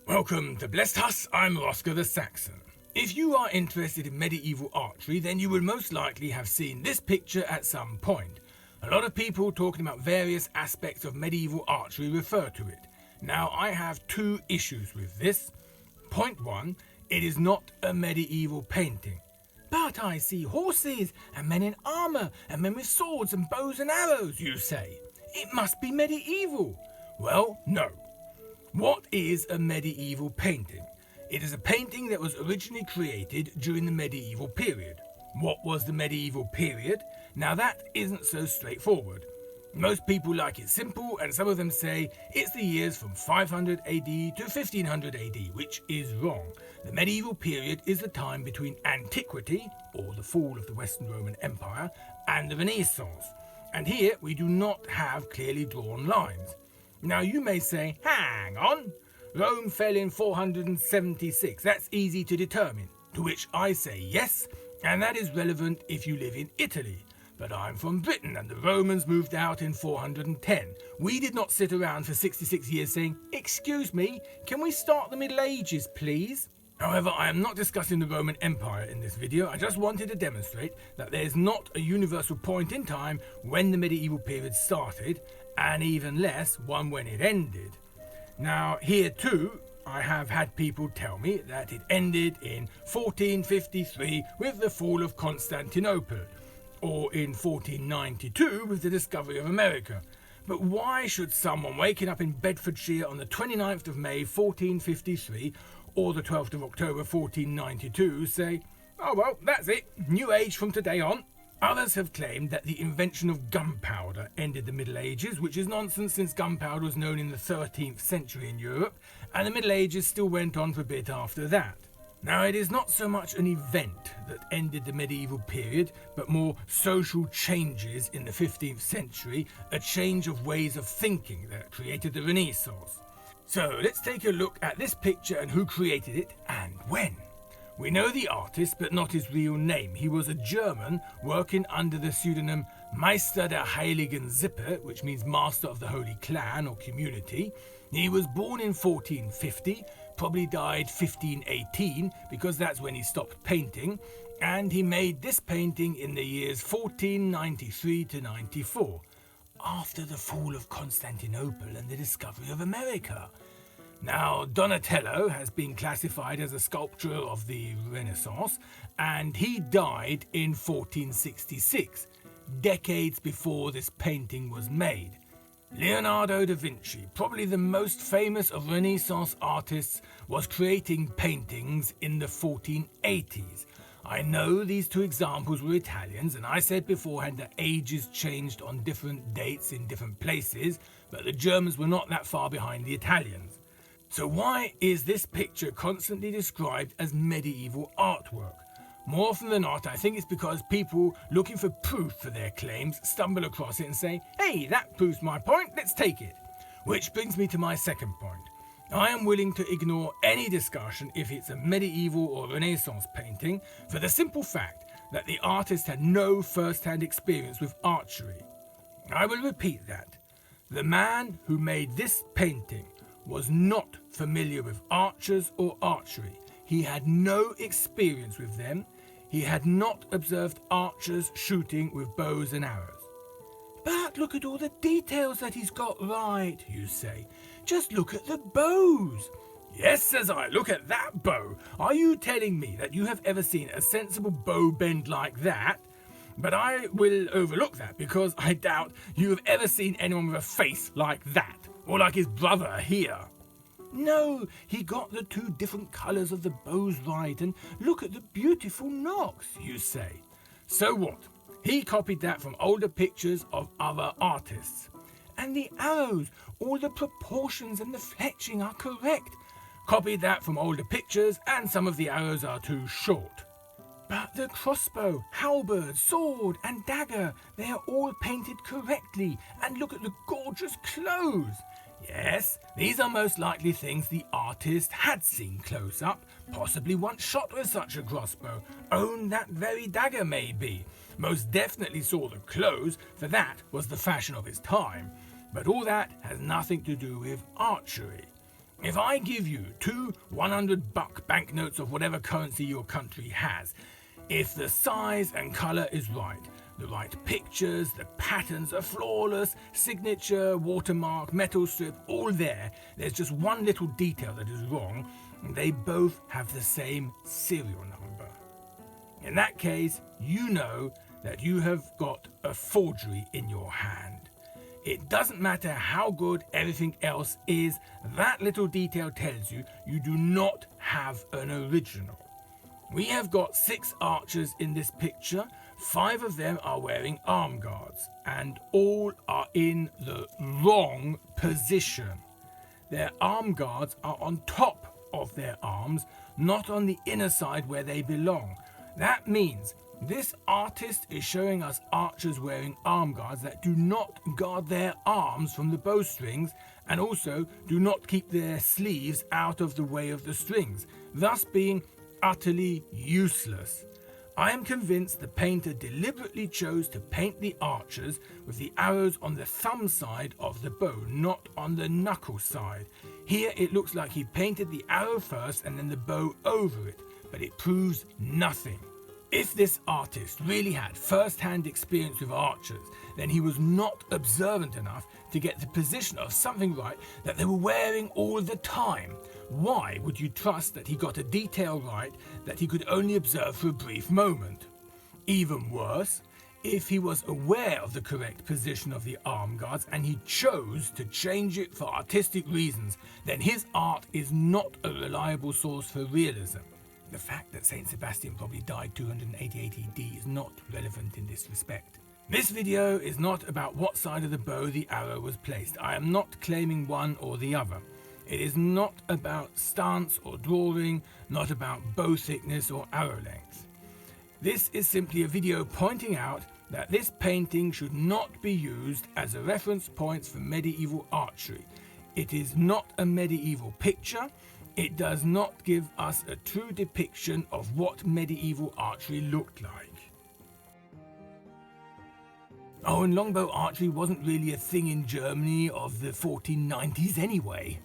Welcome to Blessed Huss, I'm Roscoe the Saxon. If you are interested in medieval archery, then you will most likely have seen this picture at some point. A lot of people talking about various aspects of medieval archery refer to it. Now, I have two issues with this. Point one, it is not a medieval painting. But I see horses and men in armour and men with swords and bows and arrows, you say. It must be medieval. Well, no. What is a medieval painting? It is a painting that was originally created during the medieval period. What was the medieval period? Now that isn't so straightforward. Most people like it simple, and some of them say it's the years from 500 AD to 1500 AD, which is wrong. The medieval period is the time between antiquity, or the fall of the Western Roman Empire, and the Renaissance. And here we do not have clearly drawn lines. Now you may say, hang on, Rome fell in 476, that's easy to determine. To which I say yes, and that is relevant if you live in Italy. But I'm from Britain and the Romans moved out in 410. We did not sit around for 66 years saying, excuse me, can we start the Middle Ages please? However, I am not discussing the Roman Empire in this video. I just wanted to demonstrate that there is not a universal point in time when the medieval period started, and even less one when it ended. Now, here too, I have had people tell me that it ended in 1453 with the fall of Constantinople, or in 1492 with the discovery of America. But why should someone waking up in Bedfordshire on the 29th of May 1453 or the 12th of October 1492 say, oh well, that's it, new age from today on? Others have claimed that the invention of gunpowder ended the Middle Ages, which is nonsense since gunpowder was known in the 13th century in Europe, and the Middle Ages still went on for a bit after that. Now, it is not so much an event that ended the medieval period, but more social changes in the 15th century, a change of ways of thinking that created the Renaissance. So let's take a look at this picture and who created it and when. We know the artist, but not his real name. He was a German working under the pseudonym Meister der Heiligen Sippe, which means Master of the Holy Clan or Community. He was born in 1450, probably died 1518 because that's when he stopped painting, and he made this painting in the years 1493 to 94, after the fall of Constantinople and the discovery of America. Now, Donatello has been classified as a sculptor of the Renaissance, and he died in 1466, decades before this painting was made. Leonardo da Vinci, probably the most famous of Renaissance artists, was creating paintings in the 1480s. I know these two examples were Italians, and I said beforehand that ages changed on different dates in different places, but the Germans were not that far behind the Italians. So why is this picture constantly described as medieval artwork? More often than not, I think it's because people looking for proof for their claims stumble across it and say, hey, that proves my point, let's take it. Which brings me to my second point. I am willing to ignore any discussion if it's a medieval or Renaissance painting for the simple fact that the artist had no first-hand experience with archery. I will repeat that. The man who made this painting was not familiar with archers or archery. He had no experience with them. He had not observed archers shooting with bows and arrows. But look at all the details that he's got right, you say. Just look at the bows. Yes, says I, look at that bow. Are you telling me that you have ever seen a sensible bow bend like that? But I will overlook that because I doubt you have ever seen anyone with a face like that. Or like his brother here. No, he got the two different colours of the bows right, and look at the beautiful nocks, you say. So what? He copied that from older pictures of other artists. And the arrows, all the proportions and the fletching are correct. Copied that from older pictures, and some of the arrows are too short. But the crossbow, halberd, sword and dagger, they are all painted correctly, and look at the gorgeous clothes. Yes, these are most likely things the artist had seen close up, possibly once shot with such a crossbow, owned that very dagger maybe, most definitely saw the clothes, for that was the fashion of his time. But all that has nothing to do with archery. If I give you two 100-buck banknotes of whatever currency your country has, if the size and colour is right, the right pictures, the patterns are flawless, signature, watermark, metal strip, all there, there's just one little detail that is wrong, and they both have the same serial number. In that case, you know that you have got a forgery in your hand. It doesn't matter how good everything else is, that little detail tells you you do not have an original. We have got 6 archers in this picture, 5 of them are wearing arm guards, and all are in the wrong position. Their arm guards are on top of their arms, not on the inner side where they belong. That means this artist is showing us archers wearing arm guards that do not guard their arms from the bowstrings and also do not keep their sleeves out of the way of the strings, thus being utterly useless. I am convinced the painter deliberately chose to paint the archers with the arrows on the thumb side of the bow, not on the knuckle side. Here it looks like he painted the arrow first and then the bow over it, but it proves nothing. If this artist really had first-hand experience with archers, then he was not observant enough to get the position of something right that they were wearing all the time. Why would you trust that he got a detail right that he could only observe for a brief moment? Even worse, if he was aware of the correct position of the arm guards and he chose to change it for artistic reasons, then his art is not a reliable source for realism. The fact that Saint Sebastian probably died 288 AD is not relevant in this respect. This video is not about what side of the bow the arrow was placed. I am not claiming one or the other. It is not about stance or drawing, not about bow thickness or arrow length. This is simply a video pointing out that this painting should not be used as a reference point for medieval archery. It is not a medieval picture. It does not give us a true depiction of what medieval archery looked like. Oh, and longbow archery wasn't really a thing in Germany of the 1490s anyway.